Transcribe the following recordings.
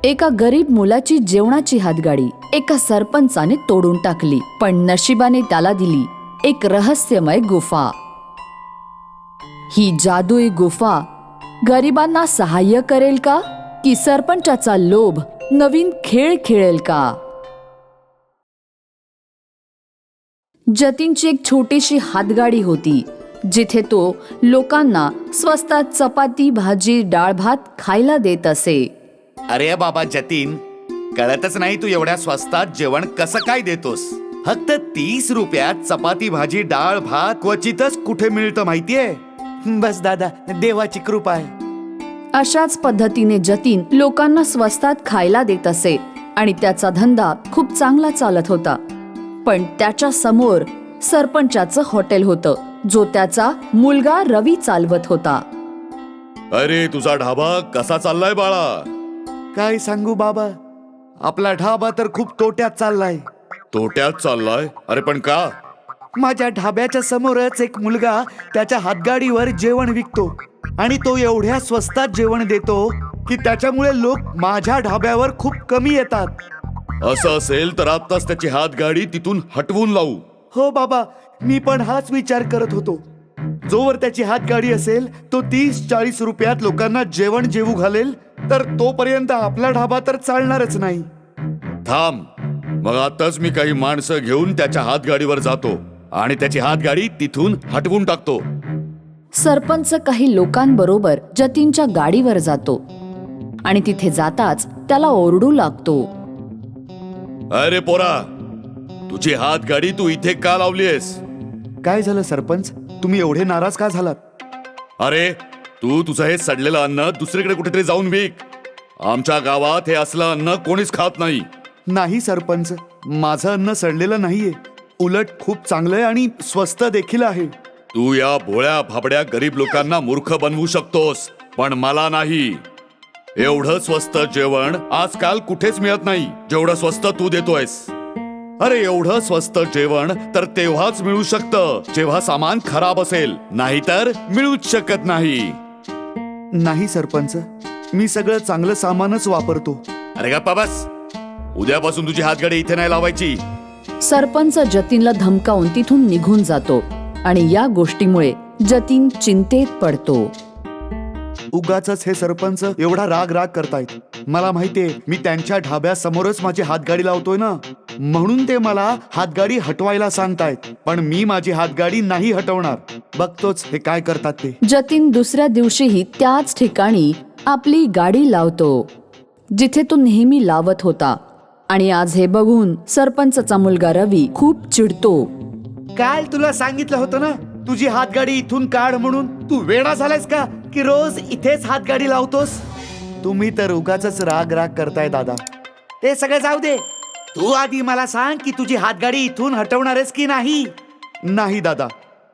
एका गरीब मुलाची जेवणाची हातगाडी एका सरपंचाने तोडून टाकली, पण नशिबाने त्याला दिली एक रहस्यमय गुफा. ही जादुई गुफा गरिबांना सहाय्य करेल का, की सरपंचाचा लोभ नवीन खेळ खेळेल का? जतीनची एक छोटीशी हातगाडी होती, जिथे तो लोकांना स्वस्तात चपाती, भाजी, डाळ भात खायला देत असे. अरे बाबा जतीन, कळतच नाही तू एवढ्या स्वस्तात जेवण कसं काय देतोस. फक्त 30 रुपयात चपाती, भाजी, डाळ भात क्वचितच कुठे मिळतं माहितीये. बस दादा, देवाची कृपा आहे. अशाच पद्धतीने जतीन लोकांना स्वस्तात खायला देत असे आणि त्याचा धंदा खूप चांगला चालत होता. पण त्याच्या समोर सरपंचाचं हॉटेल होतं, जो त्याचा मुलगा रवी चालवत होता. अरे तुझा ढाबा कसा चाललाय बाळा? काय सांगू बाबा, आपला ढाबा तर खूप तोट्यात चाललाय. तोट्यात चाललाय? अरे पण का? माझ्या ढाब्याच्या समोरच एक मुलगा त्याच्या हातगाडीवर जेवण विकतो आणि तो एवढ्या स्वस्तात जेवण देतो की त्याच्यामुळे लोक माझ्या ढाब्यावर खूप कमी येतात. असं असेल तर आत्ताच त्याची हातगाडी तिथून हटवून लावू. हो बाबा, मी पण हाच विचार करत होतो. जोवर त्याची हातगाडी असेल तो 30-40 रुपयात लोकांना जेवण जेवू घालेल, तर तोपर्यंत आपला ढाबा तर चालणारच नाही. थांब, मग आताच मी काही माणसं घेऊन त्याच्या हातगाडीवर जातो आणि त्याची हातगाडी तिथून हटवून टाकतो. सरपंच काही लोकांबरोबर जतीनच्या गाडीवर जातो आणि तिथे जाताच त्याला ओरडू लागतो. अरे पोरा, तुझी हातगाडी तू इथे का लावलीयस? काय झालं सरपंच, तुम्ही एवढे नाराज का झालात? अरे तू तुझं हे सडलेलं अन्न दुसरीकडे कुठेतरी जाऊन विक. आमच्या गावात हे असलं अन्न कोणीच खात नाही. नाही सरपंच, माझं अन्न सडलेलं नाहीये. उलट खूप चांगलं आहे आणि स्वस्त देखील आहे. तू या भोळ्या भाबड्या गरीब लोकांना मूर्ख बनवू शकतोस, पण मला नाही. एवढं स्वस्त जेवण आजकाल कुठेच मिळत नाही जेवढं स्वस्त तू देतोयस. अरे एवढं स्वस्त जेवण तर तेव्हाच मिळू शकतं जेव्हा सामान खराब असेल, नाहीतर मिळूच शकत नाही. नाही सरपंच, मी सगळं चांगलं सामानच वापरतो. अरे गप्पा बस, उद्यापासून तुझी हातगाडी इथे नाही लावायची. सरपंच जतीनला धमकावून तिथून निघून जातो आणि या गोष्टीमुळे जतीन चिंतेत पडतो. उगाचच हे सरपंच एवढा राग राग करतायत. मला माहितीये, मी त्यांच्या ढाब्यासमोरच माझी हातगाडी लावतोय ना, म्हणून ते मला हातगाडी हटवायला सांगतायत. पण मी माझी हातगाडी नाही हटवणार. बघतोच हे काय करतात ते. जतीन दुसऱ्या दिवशीही त्याच ठिकाणी आपली गाडी लावतो, जिथे तो नेहमी लावत होता. आणि आज हे बघून सरपंचचा मुलगा रवी खूप चिडतो. काल तुला सांगितलं होतं ना, तुझी हातगाडी इथून काढ म्हणून. तू वेडा झालायस का की रोज इथेच हातगाडी लावतोस? तुम्ही तर उगाचच राग राग करताय दादा. ते सगळं जाऊ दे, तू आधी मला सांग की तुझी हातगाडी इथून हटवणारच की नाही? नाही दादा,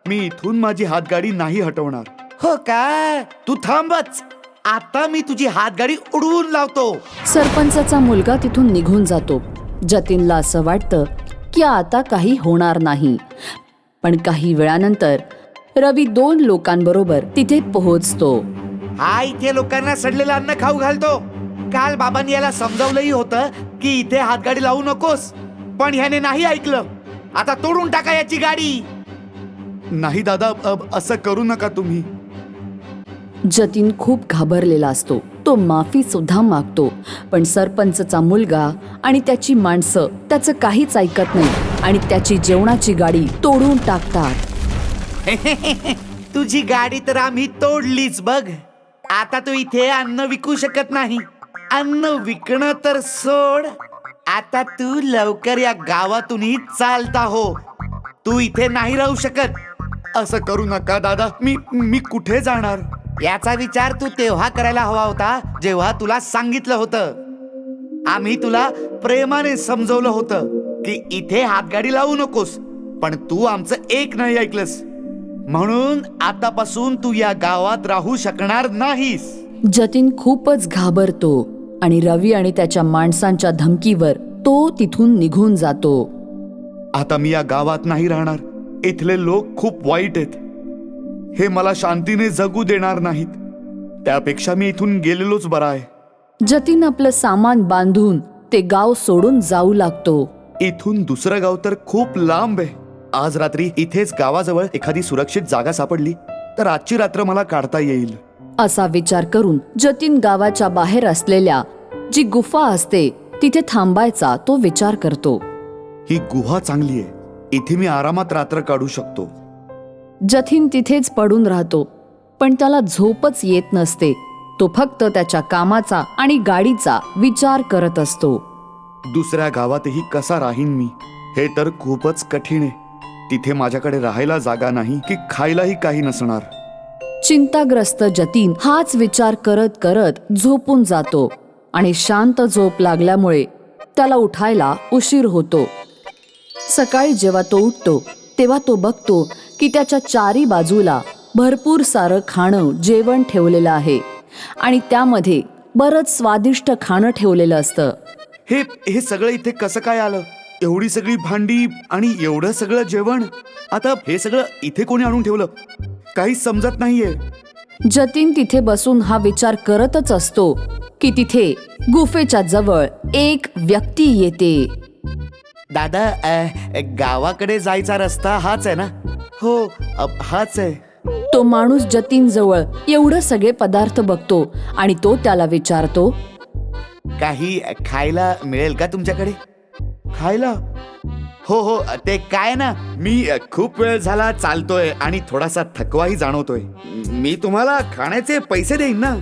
मी इथून माझी हातगाडी नाही हटवणार. हो काय? तू थांबच, आता मी तुझी हातगाडी उडवून लावतो. सरपंचाचा मुलगा तिथून निघून जातो. जतीनला असं वाटतं की आता काही होणार नाही. पण काही वेळानंतर रवी 2 लोकांबरोबर तिथे पोहोचतो. हा इथे लोकांना सडलेलं अन्न खाऊ घालतो. काल बाबांनी याला समजावलंही होतं की इथे हातगाडी लावू नकोस, पण ह्याने नाही ऐकलं. आता तोडून टाका याची गाडी. नाही दादा, असं करू नका तुम्ही. जतीन खूप घाबरलेला असतो. तो माफी सुद्धा मागतो, पण सरपंचचा मुलगा आणि त्याची माणसं त्याचं काहीच ऐकत नाही आणि त्याची जेवणाची गाडी तोडून टाकतात. तुझी गाडी तर आम्ही तोडलीच बघ. आता तू इथे अन्न विकू शकत नाही. अन्न विकणं तर सोड, आता तू लवकर या गावातूनही चालता हो. तू इथे नाही राहू शकत. असं करू नका दादा. मी कुठे जाणार? याचा विचार तू तेव्हा करायला हवा होता जेव्हा तुला सांगितलं होतं. आम्ही तुला प्रेमाने समजवलं होतं की इथे हातगाडी लावू नकोस, पण तू आमचं एक नाही ऐकलंस. म्हणून आतापासून तू या गावात राहू शकणार नाहीस. जतीन खूपच घाबरतो आणि रवी आणि त्याच्या माणसांच्या धमकीवर तो तिथून निघून जातो. आता मी या गावात नाही राहणार. इथले लोक खूप वाईट आहेत. हे मला शांतीने जगू देणार नाहीत. त्यापेक्षा मी इथून गेलेलोच बरा आहे. जतीन आपलं सामान बांधून ते गाव सोडून जाऊ लागतो. इथून दुसरं गाव तर खूप लांब आहे. आज रात्री इथेच गावाजवळ एखादी सुरक्षित जागा सापडली तर आजची रात्र मला काढता येईल. असा विचार करून जतीन गावाच्या बाहेर असलेल्या जी गुफा असते तिथे थांबायचा तो विचार करतो. ही गुहा चांगली आहे. इथे मी आरामात रात्र काढू शकतो. जतीन तिथेच पडून राहतो, पण त्याला झोपच येत नसते. तो फक्त त्याच्या कामाचा आणि गाडीचा विचार करत असतो. दुसऱ्या गावातही कसा राहीन मी, हे तर खूपच कठीण आहे. तिथे माझ्याकडे राहायला जागा नाही की खायलाही काही नसणार. चिंताग्रस्त जतीन हाच विचार करत करत झोपून जातो आणि शांत झोप लागल्यामुळे त्याला उठायला उशीर होतो. सकाळी जेव्हा तो उठतो तेव्हा तो बघतो की त्याच्या चारी बाजूला भरपूर सारं खाणं जेवण ठेवलेलं आहे आणि त्यामध्ये बरंच स्वादिष्ट खाणं ठेवलेलं असतं. हे सगळं इथे कसं काय आलं? एवढी सगळी भांडी आणि एवढं सगळं जेवण. आता हे सगळं इथे कोणी आणून ठेवलं? काहीच समजत नाहीये. जतीन तिथे बसून हा विचार करतच असतो की तिथे गुफेच्या जवळ एक व्यक्ती येते. दादा, गावाकडे जायचा रस्ता हाच आहे ना? हो, हाच आहे. तो माणूस जतीन जवळ एवढं सगळे पदार्थ बघतो आणि तो त्याला विचारतो, काही खायला मिळेल का तुमच्याकडे? खायला? हो हो, ते काय ना, मी खूप वेळ झाला चालतोय आणि थोडासा थकवाही जाणवतोय. मी तुम्हाला खाण्याचे पैसे देईन ना.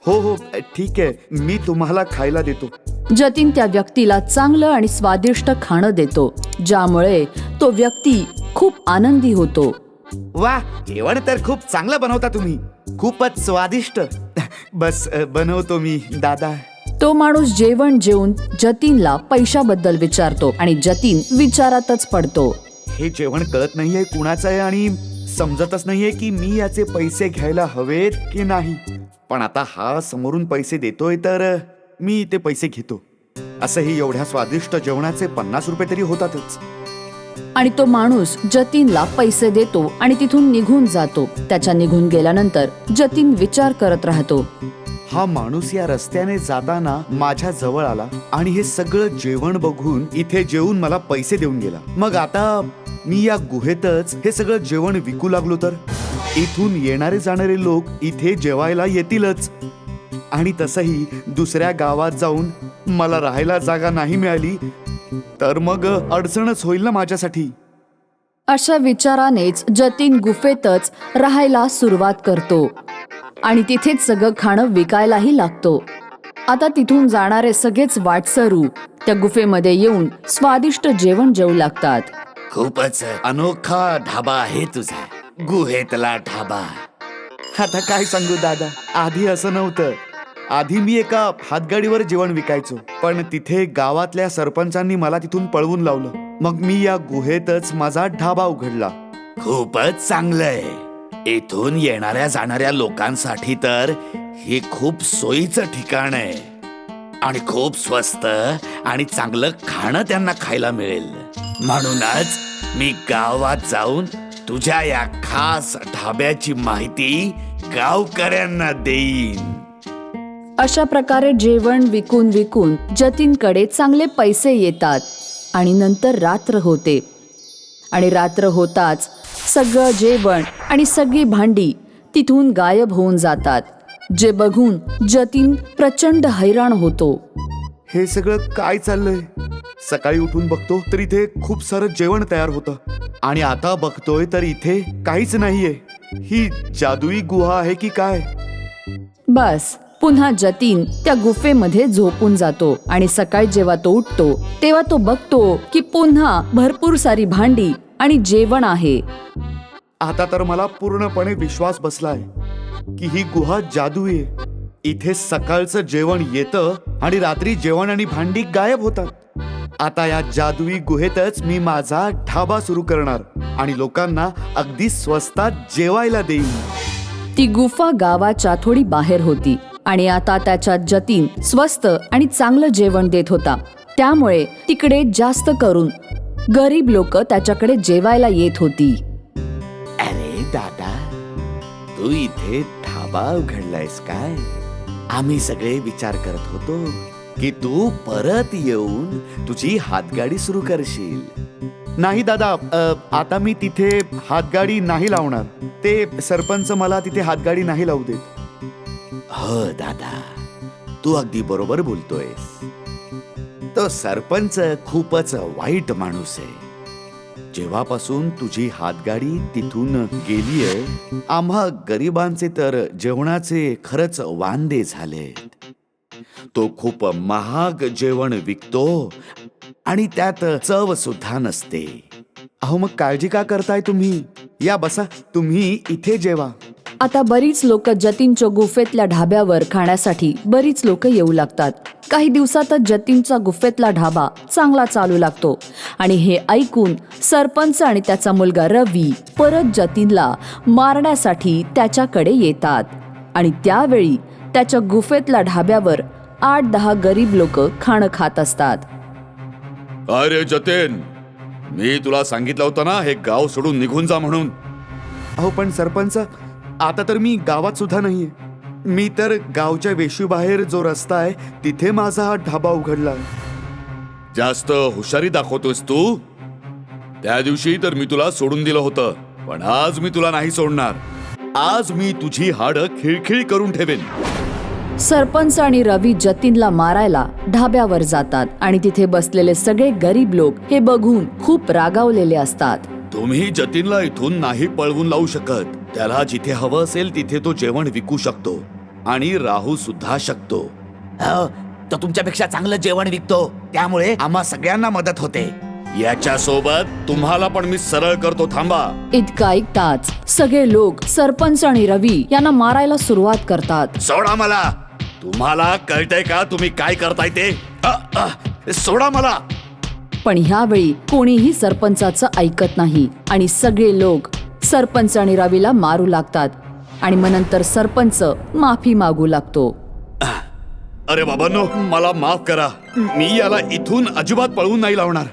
हो हो, ठीक आहे, मी तुम्हाला खायला देतो. जतीन त्या व्यक्तीला चांगलं आणि स्वादिष्ट खाणं देतो, ज्यामुळे तो व्यक्ती खूप आनंदी होतो. वा, जेवण तर खूप चांगलं बनवता तुम्ही. खूपच स्वादिष्ट. बस बनवतो मी दादा. तो माणूस जेवण जेवून जतीनला पैशाबद्दल विचारतो आणि जतीन विचारातच पडतो. हे जेवण कळत नाहीये कुणाचं आहे आणि समजतच नाहीये की मी याचे पैसे घ्यायला हवेत की नाही. पण आता हा समोरून पैसे देतोय तर मी ते पैसे घेतो. असंही एवढ्या स्वादिष्ट जेवणाचे 50 रुपये तरी होतातच. आणि तो माणूस जतीनला पैसे देतो आणि तिथून निघून जातो. त्याच्या निघून गेल्यानंतर जतीन विचार करत राहतो. हा माणूस या रस्त्याने जाताना माझ्या जवळ आला आणि हे सगळं जेवण बघून इथे जेवून मला पैसे देऊन गेला. मग आता मी या गुहेतच हे सगळं जेवण विकू लागलो तर इथून येणारे जाणारे लोक इथे जेवायला येतीलच. आणि तसंही दुसऱ्या गावात जाऊन मला राहायला जागा नाही मिळाली तर मग अडचणच होईल ना माझ्यासाठी. अशा विचारानेच जतीन गुफेतच राहायला सुरुवात करतो आणि तिथेच सगळं खाणं विकायलाही लागतो. आता तिथून जाणारे सगळेच वाटसरू त्या गुफेमध्ये येऊन स्वादिष्ट जेवण जेवू लागतात. खूपच अनोखा ढाबा आहे तुझा, गुहेतला ढाबा. आता काय सांगू दादा, आधी असं नव्हतं. आधी मी एका हातगाडीवर जेवण विकायचो, पण तिथे गावातल्या सरपंचांनी मला तिथून पळवून लावलं. मग मी या गुहेतच माझा ढाबा उघडला. खूपच चांगलंय. इथून येणाऱ्या जाणाऱ्या लोकांसाठी तर हे खूप सोयीचं ठिकाण आहे आणि खूप स्वस्त आणि चांगलं खाणं त्यांना खायला मिळेल. म्हणूनच मी गावात जाऊन तुझ्या या खास ढाब्याची माहिती गावकऱ्यांना देईन. अशा प्रकारे जेवण विकून विकून जतीनकडे चांगले पैसे येतात आणि नंतर रात्र होते. आणि रात्र होताच सगळं जेवण आणि सगळी भांडी तिथून गायब होऊन जातात, जे बघून जतीन प्रचंड हैराण होतो. हे सगळं काय चाललंय? सकाळी उठून बघतो तर इथे खूप सारं जेवण तयार होतं आणि आता बघतोय तर इथे काहीच नाहीये. ही जादुई गुहा आहे की काय? बस पुन्हा जतीन त्या गुफेमध्ये झोपून जातो आणि सकाळी जेव्हा तो उठतो तेव्हा तो बघतो की पुन्हा भरपूर सारी भांडी आणि जेवण आहे. आता तर मला पूर्णपणे विश्वास बसलाय की ही गुहा जादुई आहे. इथे सकाळचं जेवण येतं आणि रात्री जेवण आणि भांडी गायब होतात. आता या जादुई गुहेतच मी माझा ढाबा सुरू करणार आणि लोकांना अगदी स्वस्तात जेवायला देईन. ती गुफा गावाच्या थोडी बाहेर होती आणि आता त्याच्यात जतीन स्वस्त आणि चांगलं जेवण देत होता. त्यामुळे तिकडे जास्त करून गरीब लोक त्याच्याकडे जेवायला येत होती. अरे दादा, तू इथे ढाबा उघडलायस काय? आम्ही सगळे विचार करत होतो की तू परत येऊन तुझी हातगाडी सुरू करशील. नाही दादा, आता मी तिथे हातगाडी नाही लावणार. ते सरपंच मला तिथे हातगाडी नाही लावू देत. हो दादा, तू अगदी बरोबर बोलतोयस. तो सरपंच खूपच वाईट माणूस आहे. जेव्हापासून तुझी हातगाडी तिथून गेलीये, आम्हा गरिबांचे तर जेवणाचे खरंच वांदे झालेत. तो खूप महाग जेवण विकतो आणि त्यात चव सुद्धा नसते. अहो, मग काळजी का करताय तुम्ही? या बसा, तुम्ही इथे जेवा. आता बरीच लोक जतीनच्या गुफेतल्या ढाब्यावर खाण्यासाठी बरीच लोक येऊ लागतात. काही दिवसातच जतीनचा गुफेतला ढाबा चांगला चालू लागतो आणि हे ऐकून सरपंच आणि त्याचा मुलगा रवी परत जतीनला मारण्यासाठी त्याच्याकडे येतात. आणि त्यावेळी त्याच्या गुफेतल्या ढाब्यावर 8-10 गरीब लोक खाणं खात असतात. अरे जतीन, मी तुला सांगितलं होतं ना हे गाव सोडून निघून जा म्हणून. अहो पण सरपंच, आता तर मी गावात सुद्धा नाहीये. मी तर गावच्या वेशीबाहेर जो रस्ता आहे तिथे माझा हा ढाबा उघडला. जास्त हुशारी दाखवतोस तू. त्या दिवशी तर मी तुला सोडून दिलं होतं, पण आज मी तुला नाही सोडणार. आज मी तुझी हाडं खिळखिळी करून ठेवेन. सरपंच आणि रवी जतीनला मारायला ढाब्यावर जातात आणि तिथे बसलेले सगळे गरीब लोक हे बघून खूप रागावलेले असतात. तुम्ही जतीनला इथून नाही पळवून लावू शकत. त्याला जिथे हवं असेल तिथे तो जेवण विकू शकतो आणि राहू सुद्धा शकतो. हो, तो तुमच्यापेक्षा चांगलं जेवण विकतो, त्यामुळे आम्हा सगळ्यांना मदत होते. याच्या सोबत तुम्हाला पण मी सरळ करतो, थांबा. इतका ऐकताच सगळे लोक सरपंच आणि रवी यांना मारायला सुरुवात करतात. सोडा मला. तुम्हाला कळतंय का तुम्ही काय करताय ते? सोडा मला. पण ह्यावेळी कोणीही सरपंचाचं ऐकत नाही आणि सगळे लोक सरपंच आणि रवीला मारू लागतात. आणि मग नंतर सरपंच माफी मागू लागतो. अरे बाबांनो, मला माफ करा. मी याला इथून अजिबात पळवून नाही लावणार.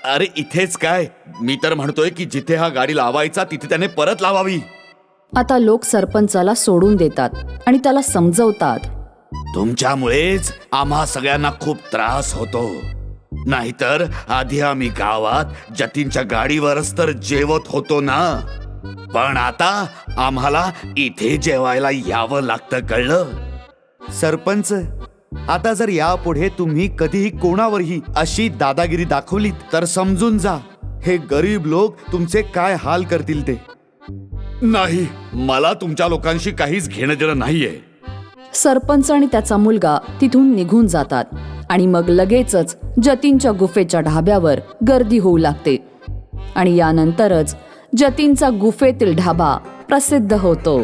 अरे इथेच काय, मी तर म्हणतोय की जिथे हा गाडी लावायचा तिथे त्याने परत लावावी. आता लोक सरपंचाला सोडून देतात आणि त्याला समजवतात. तुमच्यामुळेच आम्हा सगळ्यांना खूप त्रास होतो. नाहीतर आधी आम्ही गावात जतीनच्या गाडीवरच तर जेवत होतो ना. पण आता आम्हाला इथे जेवायला यावं लागतं, कळलं? सरपंच, आता जर यापुढे तुम्ही कधीही कोणावरही अशी दादागिरी दाखवली तर समजून जा, हे गरीब लोक तुमचे काय हाल करतील ते. नाही, मला तुमच्या लोकांशी काहीच घेणं देणं नाहीये. सरपंच आणि त्याचा मुलगा तिथून निघून जातात आणि मग लगेचच जतीनच्या गुफेच्या ढाब्यावर गर्दी होऊ लागते. आणि यानंतरच जतीनचा गुफेतील ढाबा प्रसिद्ध होतो.